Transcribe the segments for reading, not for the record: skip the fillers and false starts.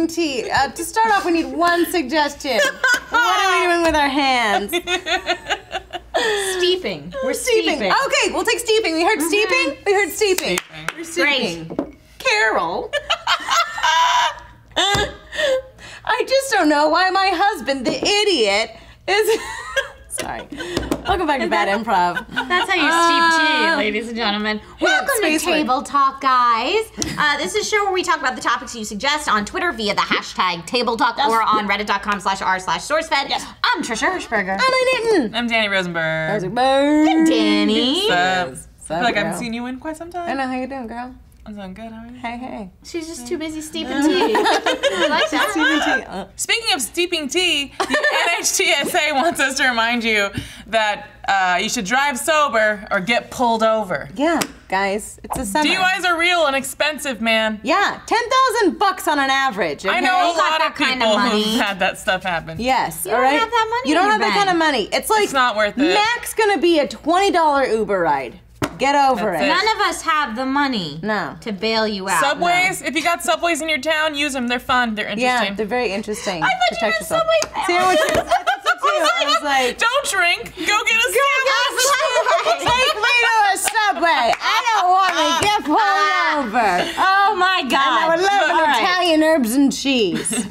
steeping tea. To start off, we need one suggestion. What are we doing with our hands? Steeping. We're steeping. Okay, we'll take steeping. We heard steeping? We heard steeping. We're steeping. Great. Carol. I just don't know why my husband, the idiot, is... Sorry. Welcome back to Bad Improv. That's how you steep tea, ladies and gentlemen. Welcome to Table Talk, guys. This is a show where we talk about the topics you suggest on Twitter via the hashtag Table Talk or on reddit.com/r/SourceFed. Yes. I'm Trisha Hirschberger. I'm Nitten. I'm Dani Rosenberg. Good, Dani. What's up? I feel like I haven't seen you in quite some time. I know. How you doing, girl? I'm doing good. How are you? Hey. She's just too busy steeping tea. I like that. Steeping tea. Speaking of steeping tea, the NHTSA wants us to remind you that you should drive sober or get pulled over. Yeah, guys, it's a summer. DUIs are real and expensive, man. Yeah, $10,000 on an average. Okay? I know a lot that of kind people of money. who've had that stuff happen. Yes, You all don't right? have that money You don't in have your that kind of bank. money. It's like It's not worth it. Max gonna be a $20 Uber ride. Get over That's it. it. None of us have the money to bail you out. Subways, if you got subways in your town, use them. They're fun. They're interesting. Yeah, they're very interesting. I thought you had Subway Sandwiches. I thought so too. I was like, Don't drink. Go get a sandwich. take me to a Subway. I don't want to get pulled over. Oh my God. And I would love an Italian herbs and cheese.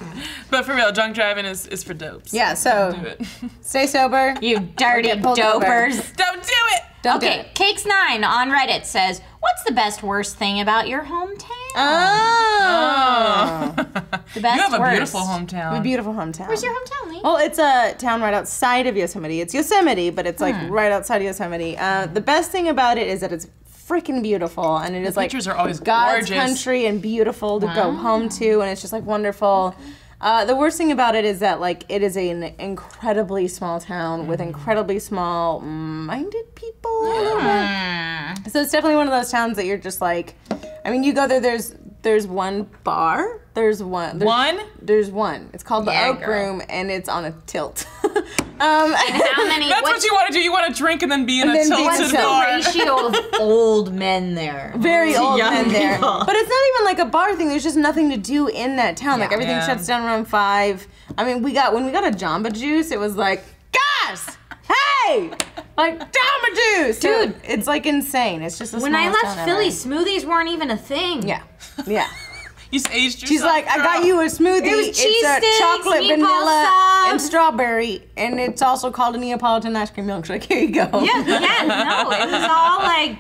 But for real, drunk driving is for dopes. Yeah, so Do it. stay sober. You dirty Get pulled over. dopers. Don't do it. Don't do Okay, it. Cakes9 on Reddit says, what's the best worst thing about your hometown? Oh. The best You have a worst. beautiful hometown. A beautiful hometown. Where's your hometown, Lee? Well, it's a town right outside of Yosemite. It's Yosemite, but it's like right outside of Yosemite. The best thing about it is that it's freaking beautiful, and it is like pictures are always God's gorgeous. country and beautiful to go home to, and it's just like wonderful. The worst thing about it is that like it is an incredibly small town with incredibly small-minded people. A little bit. So it's definitely one of those towns that you're just like, I mean, you go there. There's one bar. There's one. It's called the Oak Room, and it's on a tilt. And how many? That's what you want to do. You want to drink and then be in a tilted What's the bar. ratio of old men there? Very old young men there. people. But it's not even like a bar thing. There's just nothing to do in that town. Like everything Yeah. shuts down around 5. I mean, when we got a Jamba Juice, it was like, guys, hey, like Jamba Juice, dude. So it's like insane. It's just a When I smallest left town Philly, ever. smoothies weren't even a thing. Yeah. You just aged yourself. She's like, I got you a smoothie. It was cheese it's sticks, chocolate, meatball vanilla, sub. and strawberry, and it's also called a Neapolitan ice cream milkshake. Here you go. Yeah, no, it was all like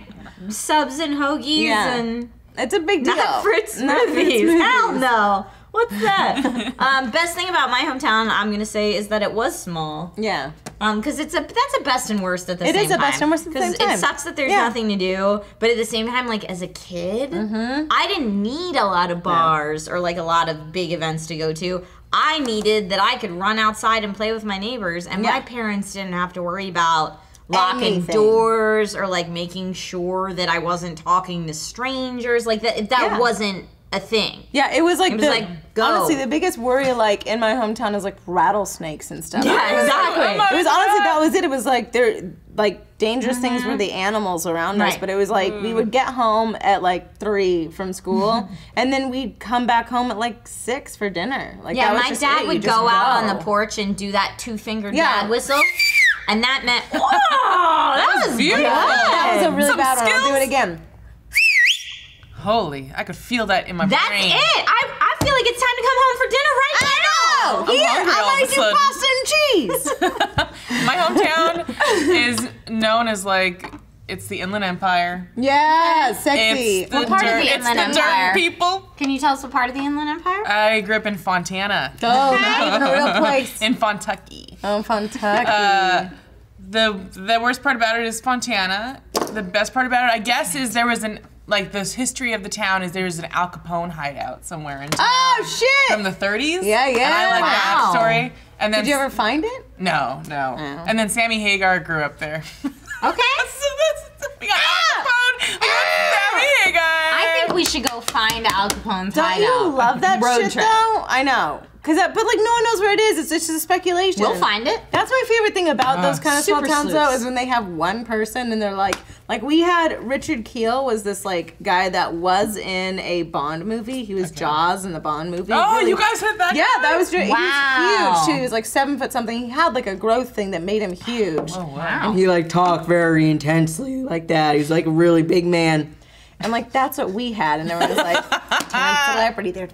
subs and hoagies Yeah. and It's a big deal. not fruit smoothies. Hell no. What's that? Best thing about my hometown, I'm gonna say, is that it was small. Yeah. Because that's a best and worst at the same It time. is a best and worst at the same time. It sucks that there's Yeah. nothing to do, but at the same time, like as a kid, I didn't need a lot of bars or like a lot of big events to go to. I needed that I could run outside and play with my neighbors, and my parents didn't have to worry about locking Anything. doors or like making sure that I wasn't talking to strangers. Like that wasn't a thing. Yeah, it was like go. honestly the biggest worry like in my hometown is like rattlesnakes and stuff. Yeah, It was exactly. It was honestly that was it. It was like they're like dangerous things were the animals around us, Right. but it was like we would get home at like 3 from school, and then we'd come back home at like 6 for dinner. Like Yeah, that was my just dad it. You would just go out on go. the porch and do that 2-fingered Yeah. dad whistle. And that meant, whoa, that was beautiful. good. That was a really Some bad one. I'll do skills. it again. Holy, I could feel that in my That's brain. it. I feel like it's time to come home for dinner right now. I'm Here, hungry all I of a might do sudden. pasta and cheese. My hometown is known as like, it's the Inland Empire. Yeah, sexy. It's the What part of dirt, the it's Inland the Empire? dirt people. Can you tell us what part of the Inland Empire? I grew up in Fontana. Oh, not even a real place. In Fontucky. Oh, Kentucky. The worst part about it is Fontana. The best part about it, I guess, is there was this history of the town is there's an Al Capone hideout somewhere in town. Oh shit! From the 30s. Yeah, yeah. And I like that Wow. story. And then Did you ever find it? No. And then Sammy Hagar grew up there. Okay. We got Al Capone. We got Sammy Hagar. I think we should go find Al Capone's Don't hideout. you love that Road shit trip. though? I know. but like no one knows where it is. It's just a speculation. We'll find it. That's my favorite thing about those kind of small super towns, though, sleuths. is when they have one person and they're like we had Richard Keel was this like guy that was in a Bond movie. He was Jaws in the Bond movie. Oh, Really- you guys had that? Yeah, that was Wow. He was huge too. He was like 7 foot something. He had like a growth thing that made him huge. Oh, wow. And he like talked very intensely like that. He was like a really big man. And like that's what we had, and everyone was like, "Town celebrity." There,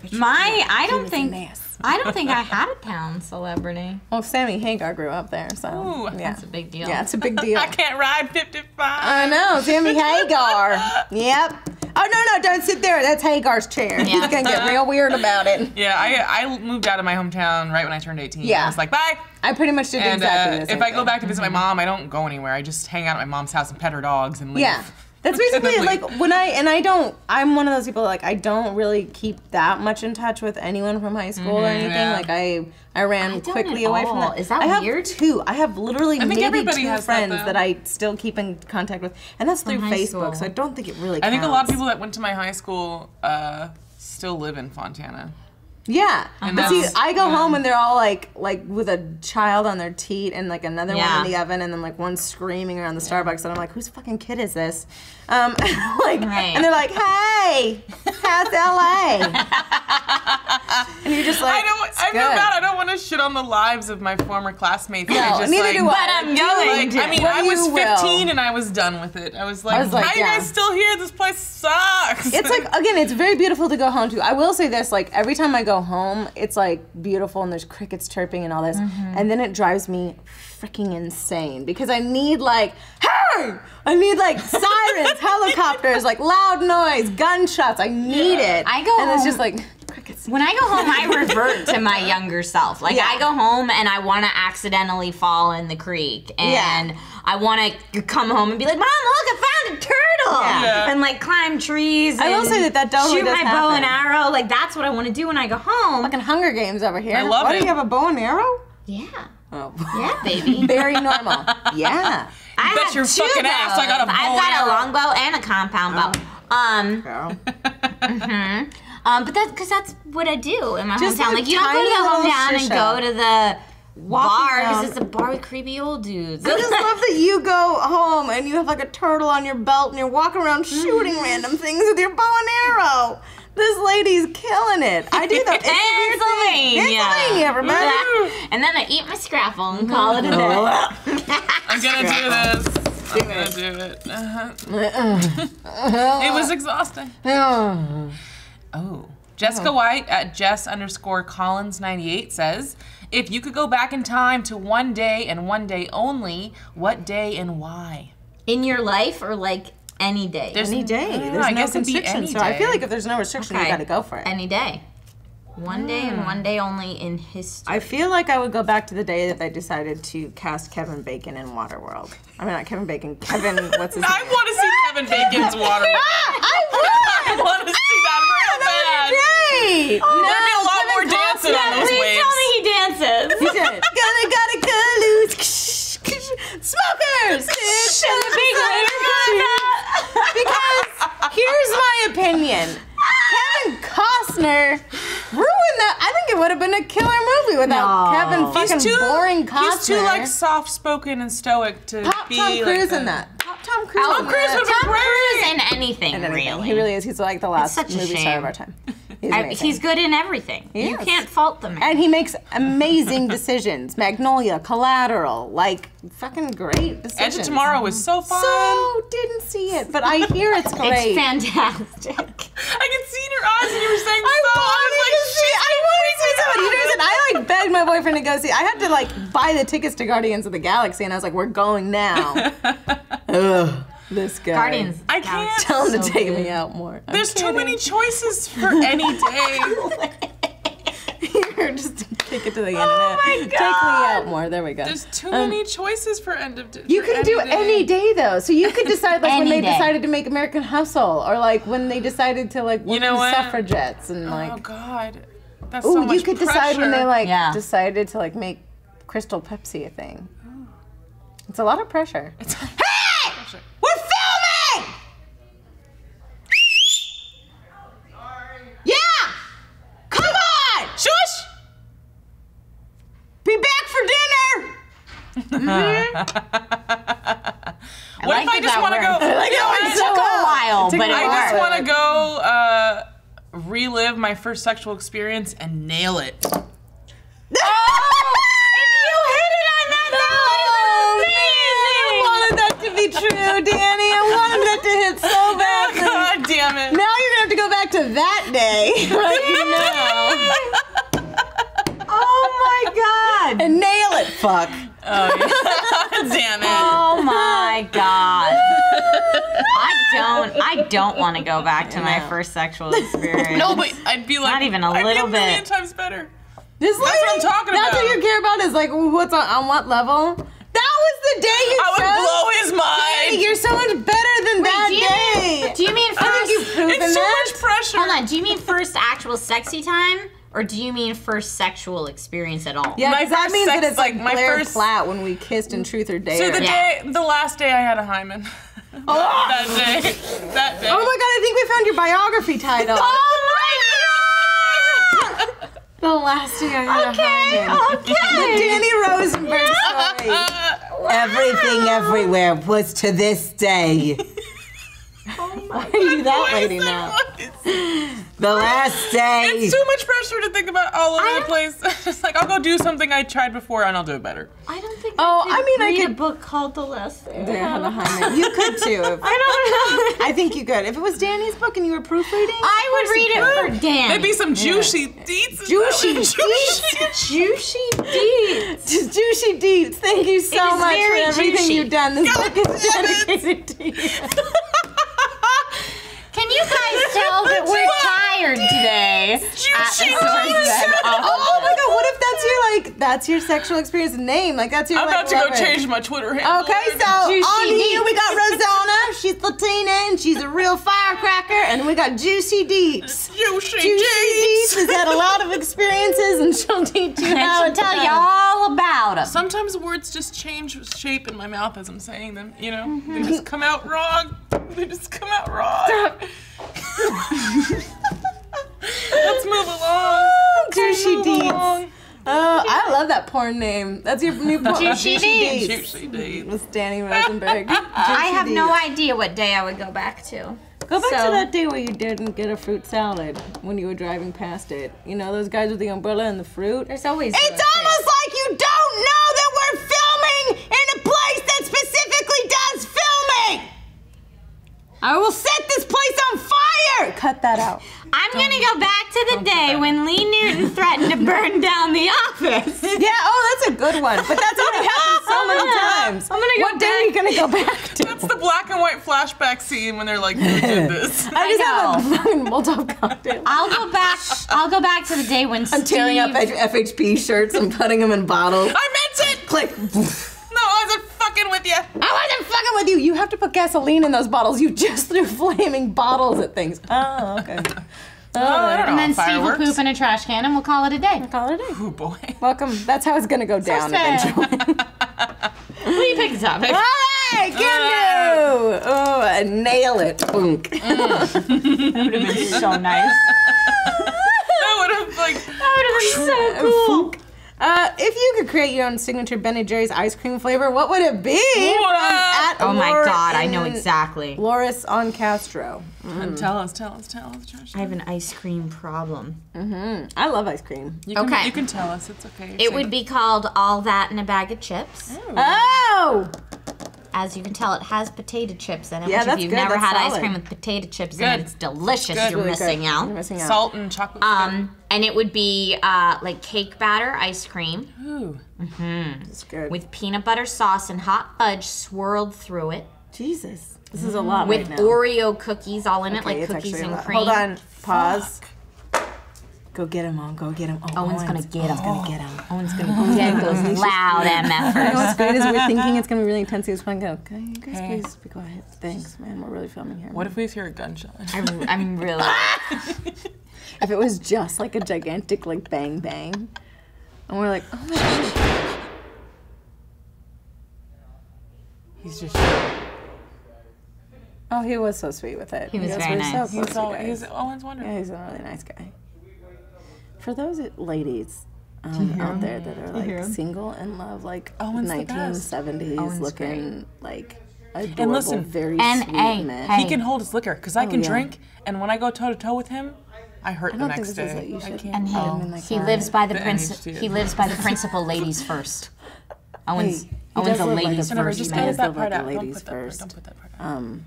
I don't think I had a town celebrity. Well, Sammy Hagar grew up there, so Ooh, yeah, That's a big deal. yeah, it's a big deal. I can't ride 55. I know, Sammy Hagar. Yep. Oh no, don't sit there. That's Hagar's chair. He's gonna get real weird about it. Yeah, I moved out of my hometown right when I turned 18. Yeah. I was like, bye. I pretty much did And exactly the same if I go thing. back to visit my mom, I don't go anywhere. I just hang out at my mom's house and pet her dogs and leave. Yeah. That's basically And then like I'm one of those people like I don't really keep that much in touch with anyone from high school or anything. Yeah. Like I ran don't quickly at away from all. that. Is that I have weird? two. I have literally think maybe everybody 2 has that, friends though. that I still keep in contact with. And that's through high Facebook, school. so I don't think it really I counts. think a lot of people that went to my high school still live in Fontana. Yeah. And But see, that's- I go home and they're all like with a child on their teat and like another Yeah. one in the oven and then like one screaming around the Starbucks and I'm like, whose fucking kid is this? And they're like, hey, how's LA? And you're just like, I feel bad. I don't want to shit on the lives of my former classmates. No, I just, neither like, do I. But I'm going to. I mean, Well, I was you will. 15 and I was done with it. I was like, was like, how are you yeah. guys still here? This place sucks. It's like, again, it's very beautiful to go home to. I will say this, like, every time I go home, it's, like, beautiful and there's crickets chirping and all this. And then it drives me freaking insane because I need, like, hey! I need, like, sirens, helicopters, like, loud noise, gunshots. I need it. I go And it's home- just, like, crickets. When I go home, I revert to my younger self. Like, Yeah. I go home and I want to accidentally fall in the creek. And I want to come home and be like, Mom, look, I found a turtle! Yeah. And, like, climb trees I will and say that totally shoot does my bow and happen. arrow. Like, that's what I want to do when I go home. Fucking Hunger Games over here. I love What, it. do you have a bow and arrow? Yeah. Oh. Yeah, baby. Very normal. Yeah. I bet have your 2 fucking ass I got a bows. bow I've got and a arrow. longbow and a compound bow. Girl. But that's because that's what I do in my Just hometown. a Like, you don't go to tiny the little hometown and shisha. go to the bar around. because it's a bar with creepy old dudes. I just love that you go home and you have like a turtle on your belt and you're walking around shooting random things with your bow and arrow. This lady's killing it. I do that. Pennsylvania. Pennsylvania, everybody. Yeah. And then I eat my scraffle and call it a day. I'm gonna do this. I'm gonna do it. It was exhausting. Oh. Jessica White at Jess_Collins98 says, if you could go back in time to one day and one day only, what day and why? In your life or like any day? Any day. There's I no guess it'd be constriction. any So I day. feel like if there's no restriction, you gotta go for it. Any day. One day and one day only in history. I feel like I would go back to the day that they decided to cast Kevin Bacon in Waterworld. I mean, not Kevin Bacon. Kevin, what's his name? I want to see Kevin Bacon's water. I want to see that real bad. Great. There'd be a lot more dancing on those Please waves. tell me he dances. He did. Gotta go loose. Smokers. Because here's my opinion. Kevin Costner ruined that. I think it would have been a killer movie without No. Kevin fucking boring Costner. He's too like soft-spoken and stoic to Pop be Tom like Cruise the- in that. Pop Tom Cruise. Oh, in Cruise that. would be Tom great. Cruise in anything, And everything. really. He really is. He's like the last such a movie star shame. of our time. He's amazing. He's good in everything. You is. can't fault the man. And he makes amazing decisions. Magnolia, Collateral, like fucking great decisions. Edge of Tomorrow was so fun. So didn't see it, but I hear it's great. It's fantastic. I could see in your eyes when you were saying I so. wanted to see. I wanted to see somebody. You know, what I like begged my boyfriend to go see. I had to like buy the tickets to Guardians of the Galaxy, and I was like, "We're going now." Ugh, this guy. Guardians. I can't. Tell him to So take good. me out more. I'm There's too kidding. many choices for any day. Here, just kick it to the internet. my Take me God. out more. There we go. There's too many choices for end of day. You can do any day though. So you could decide like when Any they day. decided to make American Hustle, or like when they decided to like work know the what? suffragettes and Oh like. God, that's Ooh, so much you could decide when they pressure. like Yeah. decided to like make Crystal Pepsi a thing. It's a lot of pressure. Pressure. We're filming! Yeah! Come on! Shush! What if I just want to go? It took a while, but I just want to go relive my first sexual experience and nail it. If you hit it on that, I wanted that to be true, Dani. I wanted that to hit so badly. God damn it. Now you're gonna have to go back to that day right now. Oh my God. And nail it, fuck. Oh, yeah. Damn it. Oh my God. I don't want to go back to my first sexual experience. No, but I'd be like, Not even a I'd little be a million bit. times better. That's what I'm talking That's about. what you care about is like what's on what level. That was the day you I would chose. blow his mind. Dani, you're so much better than that day. Do you mean first? I think you've proven It's so that. much pressure. Hold on. Do you mean first actual sexy time, or do you mean first sexual experience at all? Yeah, My 'cause that first means sex- that it's like like, my Blair first- Platt when we kissed in Truth or Dare. So the last day I had a hymen. That day. Oh my God! I think we found your biography title. Oh The last day I had a hymen. Okay. The Dani Rosenberg story. Everything everywhere was to this day. Why are you that lady now? The last day. It's too much pressure to think about all over the place. It's like, I'll go do something I tried before and I'll do it better. I don't think. Oh, I mean, I read could- a book called The Last Day. Day I had a hymen. You could too. I don't know. I think you could. If it was Dani's book and you were proofreading, I would read it for Dan. There'd be some juicy deets. Juicy Juicy deeds. Juicy deets. Thank you so is much for very everything juicy. you've done. This book is dedicated to you. Can you guys tell that we're tired today? Juicy Oh my God! What if that's your sexual experience name? Like that's your. I'm about to love go it. change my Twitter handle. Okay, so Juicy on here we Deets. got Rosanna. She's Latina and she's a real firecracker, and we got Juicy Deets. Juicy Juicy Deets deets. has had a lot of experiences, and she'll teach you how She'll to tell you all about them. Sometimes words just change shape in my mouth as I'm saying them, you know? They just come out wrong. They just come out wrong. Let's move along. Juicy Move Deets. along. I love that porn name. That's your new porn. Juicy Deets. Juicy deets. With Dani Rosenberg. I have no idea what day I would go back to. Go back So- to that day where you didn't get a fruit salad when you were driving past it. You know those guys with the umbrella and the fruit? There's always. It's almost like you don't know that we're filming in a place that specifically does filming! I will set this place on fire! Cut that out. I'm gonna go back to the day when Lee Newton threatened to burn down the office. Yeah, that's a good one. But that's already happened so many times. I'm gonna go What day are you gonna go back to? That's the black and white flashback scene when they're like, who did this? I just have a fucking Molotov cocktail. I'll go back to the day when I'm tearing up FHP shirts and putting them in bottles. I meant it! Click. No, I wasn't fucking with you. I wasn't fucking with you. You have to put gasoline in those bottles. You just threw flaming bottles at things. Oh, okay. I don't know. And then Steve will Fireworks. poop in a trash can and we'll call it a day. Call it a day. Oh boy. Welcome. That's how it's gonna go down eventually. Will you pick a topic? All right, Kendu. Oh, nail it. Boonk. That would have been so nice. That would have like. That would have been so cool. If you could create your own signature Ben & Jerry's ice cream flavor, what would it be? What? Oh my Laura God, I know in- exactly. Loris on Castro. Tell us. I have an ice cream problem. I love ice cream. You can, Okay. You can tell us. It's okay. It would be called All That in a Bag of Chips. Oh! As you can tell, it has potato chips in it. Yeah, which that's if you've good, never that's had ice solid. cream with potato chips in Good. it, it's delicious. Good. You're Really missing good. out. You're missing out. Salt and chocolate. And it would be like cake batter ice cream Ooh. It's good. with peanut butter sauce and hot fudge swirled through it, Jesus. This is a lot with right now. Oreo cookies all in it, Okay, like it's cookies actually a and lot. cream. Hold on. Pause. Go get him, Mom. Go get him. Oh, Owen's gonna get him. Owen's gonna get him. Owen's gonna go get those loud You know MFers. what's great is we're thinking it's gonna be really intense. He's gonna go, okay, you guys please be quiet. Thanks, man. We're really filming here. What if we hear a gunshot? I'm really. If it was just like a gigantic like bang bang, and we're like, oh my gosh. He's just. Oh, he was so sweet with it. He was goes, very "We're so nice." close, He's you all. guys." He's Owen's wonderful. Yeah, he's a really nice guy. For those ladies, out there that are like single and love, like Owen's the 1970s looking like adorable, And listen, very and sweet men. He can hold his liquor because I can drink, and when I go toe to toe with him, I hurt I the don't next think this is day. what you I should. can't. And he like lives by the NHT. He lives by the principle, ladies first. Owen's He Owen's does a live by the ladies principle. first Just He man. does edit that live part by the out. Don't ladies put that part. first. Don't put that part out.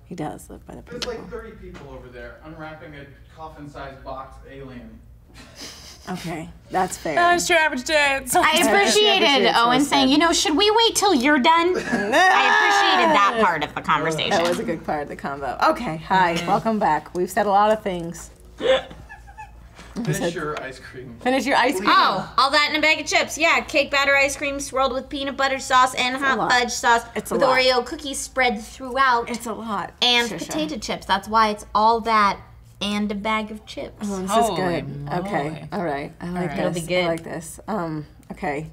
He does live by the There's principle. like 30 people over there unwrapping a coffin-sized box alien. Okay, that's fair. That's your average day. I appreciated Owen saying, you know, should we wait till you're done? I appreciated that part of the conversation. That was a good part of the combo. Okay, hi, welcome back. We've said a lot of things. Finish your ice cream. Finish your ice cream. Oh, all that in a bag of chips. Yeah, cake batter ice cream swirled with peanut butter sauce and hot lot. fudge sauce It's a with lot. Oreo cookies spread throughout. It's a lot. And Trisha. potato chips. That's why it's all that and a bag of chips. Oh, this Holy is good. moly. Okay, all right. I like right. this. It'll be good. I like this. Okay.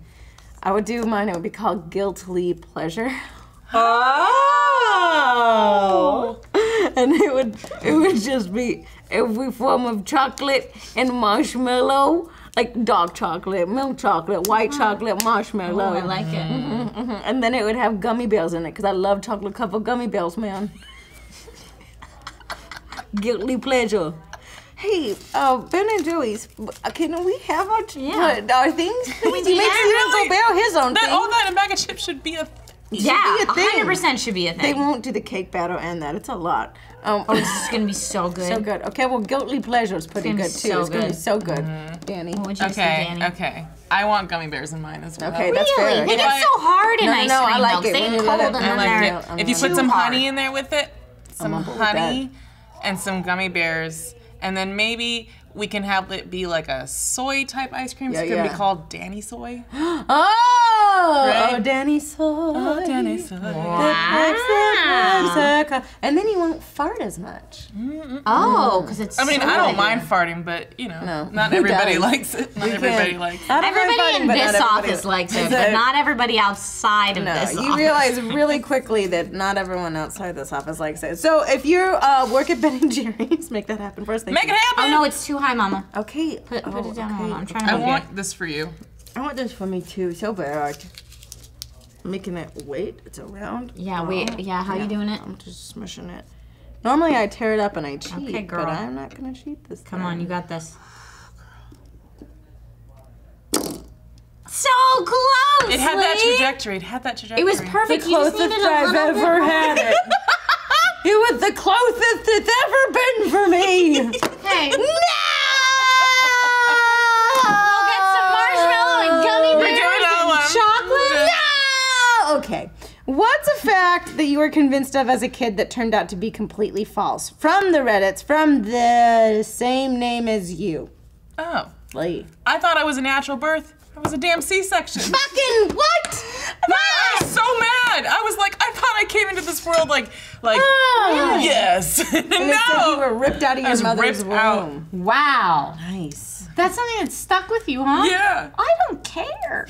I would do mine. It would be called Guiltily Pleasure. Oh! And it would just be every form of chocolate and marshmallow, like dark chocolate, milk chocolate, white chocolate, marshmallow. Oh, I like it. And then it would have gummy bears in it because I love chocolate covered gummy bears, man. Guilty pleasure. Hey, Ben and Joey's, can we have our things? do He makes that? Uncle Bear his own thing. All that in a bag of chips should be a. Yeah, be a thing. 100% should be a They thing. won't do the cake batter and that. It's a lot. This is going to be so good. So good. Okay, well, Guilty Pleasure is pretty gonna good be too. so It's gonna be good. so good, Danny. What would you say, Danny? Okay. I want gummy bears in mine as well. Okay, that's Really? fair. They If get I- so hard in No, ice no, I cream, like though. it They when get you cold let and it- then I like they're it. If you put too some hard. honey in there with it, some on board with honey, and some gummy bears, and then maybe we can have it be like a soy type ice cream. So Yeah, it's gonna yeah. be called Danny Soy. Oh, Right? oh, Danny Soy. Danny Soy. And then you won't fart as much. Oh, because it's I mean, so I don't good. mind farting, but you know, No. not Who everybody does? likes it. Not We everybody can't. likes it. I don't mind Everybody farting, in but not this everybody- office likes it, Is but not everybody outside of No, this you office. realize really quickly that not everyone outside this office likes it. So if you work at Ben and Jerry's, make that happen for us. Thank Make you. it happen. Oh, no, it's too high, Mama. Okay. Put it down, okay. Mama. I'm trying to I make want this for you. I want this for me too, so bad. Making it wait, it's around. Yeah, wait. Yeah, how you doing it? I'm just smushing it. Normally I tear it up and I cheat, Okay, girl. but I'm not gonna cheat this time. Come on, you got this. So close! It had that Lee. trajectory. It had that trajectory. It was The perfect. You just closest needed a I've little ever bit. had it. It was the closest it's ever been for me. Hey. No! We'll get some marshmallow and gummy We're bears doing all and one. chocolate. No! Okay. What's a fact that you were convinced of as a kid that turned out to be completely false? From the Reddits, from the same name as you. Oh, Lee. I thought I was a natural birth. I was a damn C-section. Fucking what? I was so mad. I was like, I thought I came into this world like, Oh. yes. And it said you were No. ripped out of your was mother's ripped out. womb. Wow. Nice. That's something that stuck with you, huh? Yeah. I don't care.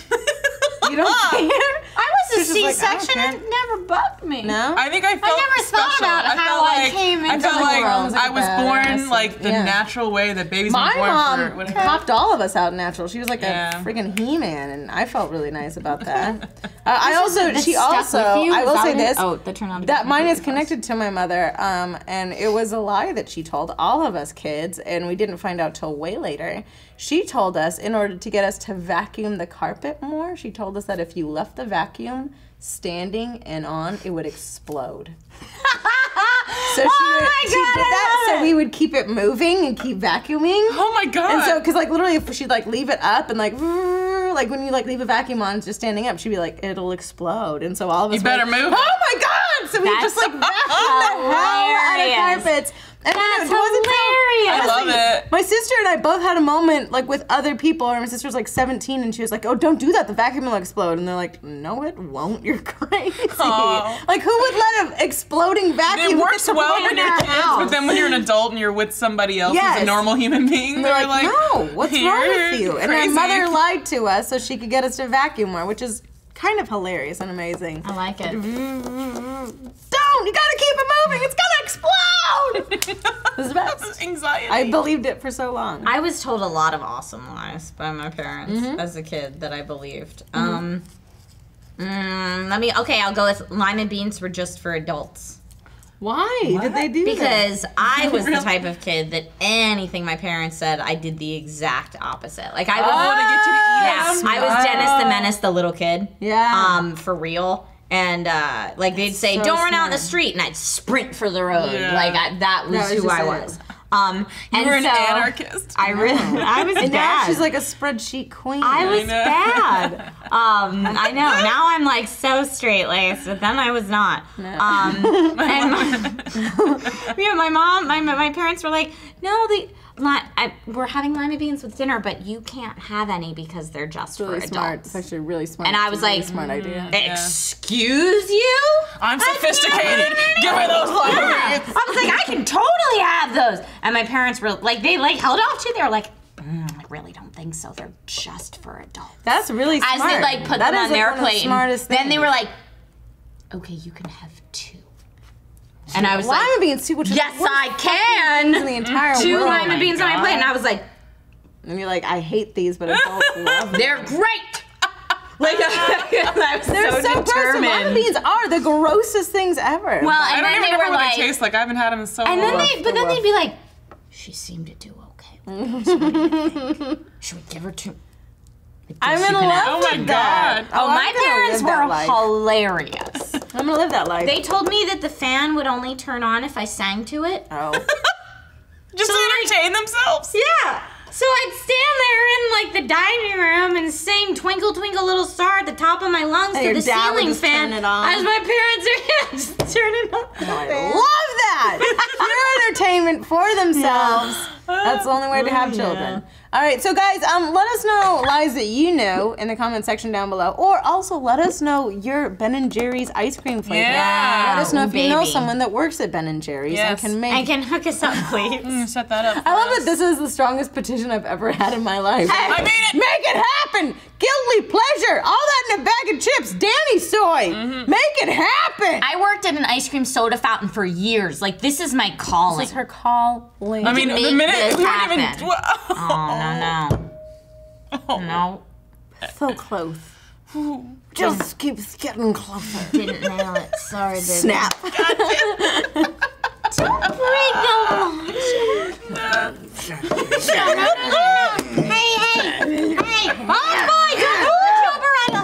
You don't care? I was a She's just like, I don't C-section and care. it never bugged me. No? I think I felt never thought special. about how felt I came I into felt the like world. I was Badass. born like the Yeah. natural way that babies My are born mom for whatever. popped all of us out natural. She was like Yeah. a freaking He-Man, and I felt really nice about that. I also, That she stuck also, with you? I will Is that say what it- this. Oh, that turned out to be That mine is completely false. connected to my mother, and it was a lie that she told all of us kids, and we didn't find out till way later. She told us, in order to get us to vacuum the carpet more, she told us that if you left the vacuum standing and on, it would explode. So she did that, so we would keep it moving and keep vacuuming. Oh my god. And so, because like literally, if she'd like leave it up and like when you like leave a vacuum on, it's just standing up, she'd be like, it'll explode. And so all of us You better were like, move. Oh my god! So we That's just like vacuumed the hell out of hilarious. carpets. And That's it wasn't till- hilarious. I love it. My sister and I both had a moment like with other people, and my sister was like 17, and she was like, "Oh, don't do that. The vacuum will explode." And they're like, "No, it won't. You're crazy." Aw. Like, who would let an exploding vacuum? It works well when in you're our kids, house? but then when you're an adult and you're with somebody else Yes. who's a normal human being, And they're like, "No, what's wrong with "You're you?" And our crazy." mother lied to us so she could get us to vacuum more, which is kind of hilarious and amazing. I like it. Don't! You gotta keep it moving! It's gonna explode! This is the best. Anxiety. I believed it for so long. I was told a lot of awesome lies by my parents as a kid that I believed. I'll go with lima beans were just for adults. Why did they do that? Because I was the type of kid that anything my parents said, I did the exact opposite. Like I was, to get you to eat them. I was Dennis the Menace, the little kid. Yeah. For real. And like they'd say, so "Don't run out in the smart. street," and I'd sprint for the road. Yeah. Like that was who I was. You were an anarchist. I was And now bad. she's like a spreadsheet queen. I was know. bad. I know. Now I'm like so straight laced, but then I was not. And my mom, my parents were like, "No, we're having lima beans with dinner, but you can't have any because they're just really for smart. adults." It's actually really smart. And I was It's a really like, smart idea. "Excuse you? I'm sophisticated. Give me those lima beans. I was like, I can totally have those. And my parents were like, they like held off to. They were like, I really don't think so. They're just for adults. That's really smart. As they like put them on their plate. Smartest Then they things. were like, okay, you can have 2. And I was lima like, beans too, which is yes, the worst I in the can. entire 2 world. lima beans on my plate. And I was like, And you're like, I hate these, but adults love them. they're great. Like I was They're so gross. determined. Lima beans are the grossest things ever. Well, I and don't then even they remember were what like, they taste like. I haven't had them in so and long. then they'd be like, she seemed to do okay. With this. What do you think? Should we give her 2? I'm in love Oh my with that. God. Oh, I'm my gonna parents live that were life. hilarious. I'm gonna live that life. They told me that the fan would only turn on if I sang to it. Oh. Just to entertain themselves. Yeah. So I'd stand there in like the dining room and sing "Twinkle Twinkle Little Star" at the top of my lungs And to your the dad would ceiling just fan turn it on. as my parents are just turn it on. I love that. Pure entertainment for themselves. That's the only way to have children. All right, so guys, let us know lies that you know in the comment section down below, or also let us know your Ben & Jerry's ice cream flavor. Yeah. Let us know if you know baby. someone that works at Ben & Jerry's and Yes. can make. And can hook us up, please. Set that up. I love that this is the strongest petition I've ever had in my life. I made it. Make it happen! Guilty pleasure! All that in a bag of chips! Danny soy! Make it happen! I worked at an ice cream soda fountain for years. Like, this is my calling. This is her calling. I mean, make the minute this we weren't even. happen. No. so close. Just keeps getting closer. Didn't nail it. Sorry, baby. Snap. Don't break the Hey. Oh, boy, don't put your umbrella.